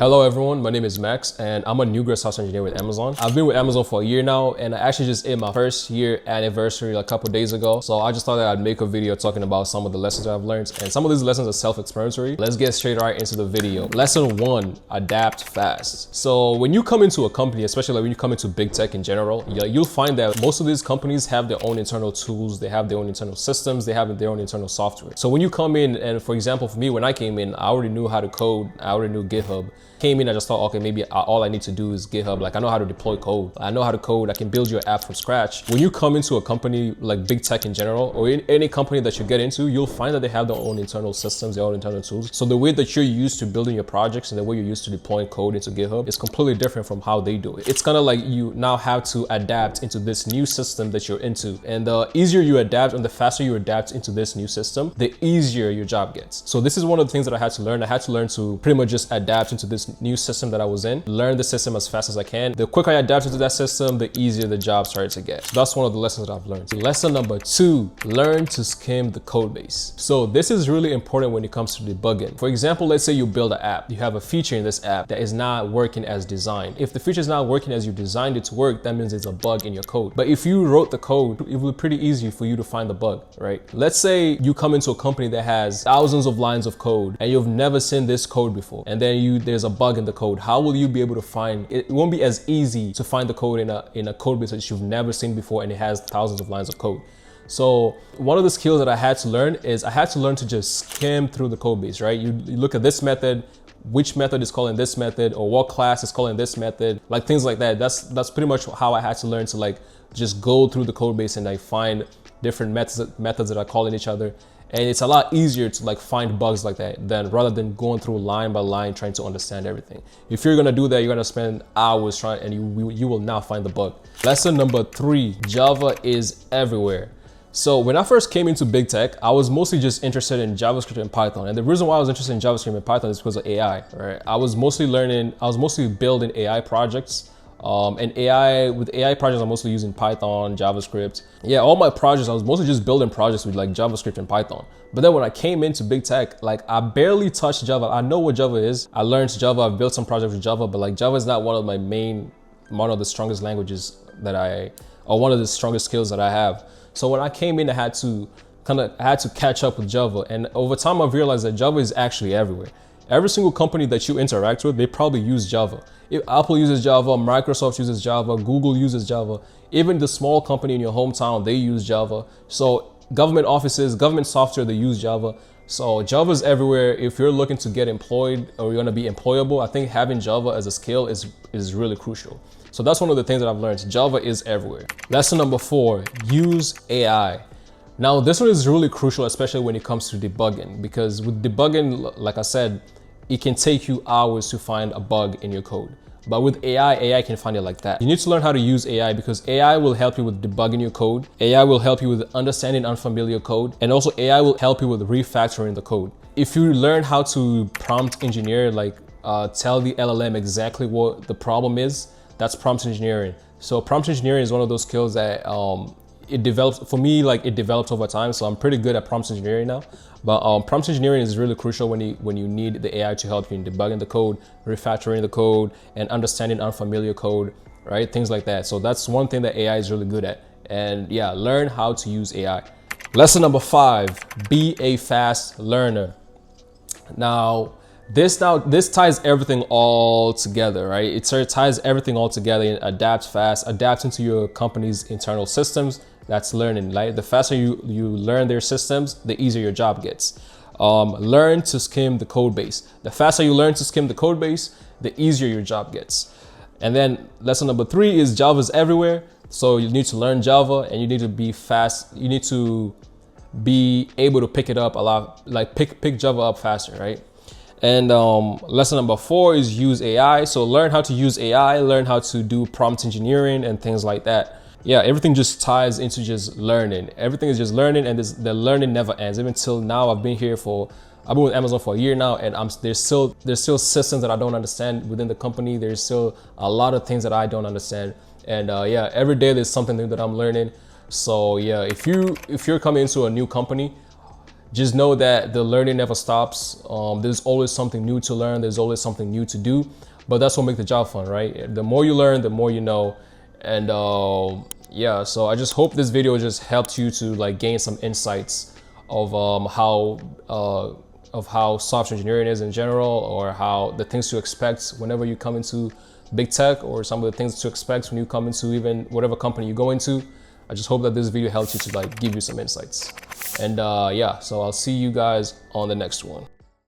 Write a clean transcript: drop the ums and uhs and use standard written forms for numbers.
Hello everyone, my name is Max and I'm a new grad software engineer with Amazon. I've been with Amazon for a year now and I actually just hit my first year anniversary a couple days ago. So I just thought that I'd make a video talking about some of the lessons that I've learned, and some of these lessons are self-explanatory. Let's get straight right into the video. Lesson 1, adapt fast. So when you come into a company, especially like when you come into big tech in general, you'll find that most of these companies have their own internal tools, they have their own internal systems, they have their own internal software. So when you come in, and for example, for me, when I came in, I already knew how to code, I already knew GitHub. Came in, I just thought, okay, maybe all I need to do is GitHub. Like I know how to deploy code. I know how to code. I can build your app from scratch. When you come into a company like big tech in general, or in any company that you get into, you'll find that they have their own internal systems, their own internal tools. So the way that you're used to building your projects and the way you're used to deploying code into GitHub is completely different from how they do it. It's kind of like you now have to adapt into this new system that you're into. And the easier you adapt and the faster you adapt into this new system, the easier your job gets. So this is one of the things that I had to learn. I had to learn to pretty much just adapt into this new system that I was in, learn the system as fast as I can. The quicker I adapted to that system, the easier the job started to get. So that's one of the lessons that I've learned. Lesson number 2, learn to skim the code base. So this is really important when it comes to debugging. For example, let's say you build an app, you have a feature in this app that is not working as designed. If the feature is not working as you designed it to work, that means there's a bug in your code. But if you wrote the code, it would be pretty easy for you to find the bug, right? Let's say you come into a company that has thousands of lines of code and you've never seen this code before, and then there's a bug in the code. How will you be able to find it? It won't be as easy to find the code in a code base that you've never seen before and it has thousands of lines of code. So one of the skills that I had to learn is I had to learn to just skim through the code base, right? You look at this method, which method is calling this method, or what class is calling this method, like things like that. That's pretty much how I had to learn to like just go through the code base and like find different methods that are calling each other. And it's a lot easier to like find bugs like that rather than going through line by line trying to understand everything. If you're gonna do that, you're gonna spend hours trying, and you will not find the bug. Lesson number 3, Java is everywhere. So when I first came into big tech, I was mostly just interested in JavaScript and Python. And the reason why I was interested in JavaScript and Python is because of AI, right? I was mostly building AI projects. And with AI projects, I'm mostly using Python, JavaScript. Yeah, all my projects, I was mostly just building projects with like JavaScript and Python. But then when I came into big tech, like I barely touched Java. I know what Java is. I learned Java, I've built some projects with Java, but like Java is not one of the strongest languages or one of the strongest skills that I have. So when I came in, I had to catch up with Java. And over time, I've realized that Java is actually everywhere. Every single company that you interact with, they probably use Java. If Apple uses Java, Microsoft uses Java, Google uses Java, even the small company in your hometown, they use Java. So government offices, government software, they use Java. So Java is everywhere. If you're looking to get employed or you're gonna be employable, I think having Java as a skill is really crucial. So that's one of the things that I've learned. Java is everywhere. Lesson number 4, use AI. Now, this one is really crucial, especially when it comes to debugging, because with debugging, like I said, it can take you hours to find a bug in your code. But with AI can find it like that. You need to learn how to use AI because AI will help you with debugging your code. AI will help you with understanding unfamiliar code. And also AI will help you with refactoring the code. If you learn how to prompt engineer, like tell the LLM exactly what the problem is, that's prompt engineering. So prompt engineering is one of those skills that it develops over time. So I'm pretty good at prompt engineering now. But prompt engineering is really crucial when you need the AI to help you in debugging the code, refactoring the code, and understanding unfamiliar code, right? Things like that. So that's one thing that AI is really good at. And yeah, learn how to use AI. Lesson number 5, be a fast learner. Now, this ties everything all together, right? It ties everything all together and adapt fast, adapt into your company's internal systems. That's learning, right? The faster you learn their systems, the easier your job gets. Learn to skim the code base. The faster you learn to skim the code base, the easier your job gets. And then lesson number 3 is Java's everywhere. So you need to learn Java and you need to be fast. You need to be able to pick it up a lot, like pick Java up faster, right? And lesson number 4 is use AI. So learn how to use AI, learn how to do prompt engineering and things like that. Yeah, everything just ties into just learning. Everything is just learning, and the learning never ends. Even till now, I've been with Amazon for a year now, and there's still systems that I don't understand within the company. There's still a lot of things that I don't understand. And yeah, every day there's something new that I'm learning. So yeah, if you're coming into a new company, just know that the learning never stops. There's always something new to learn. There's always something new to do, but that's what makes the job fun, right? The more you learn, the more you know. And yeah, so I just hope this video just helped you to like gain some insights of how software engineering is in general, or how the things to expect whenever you come into big tech, or some of the things to expect when you come into even whatever company you go into. I just hope that this video helps you to like give you some insights. And yeah, so I'll see you guys on the next one.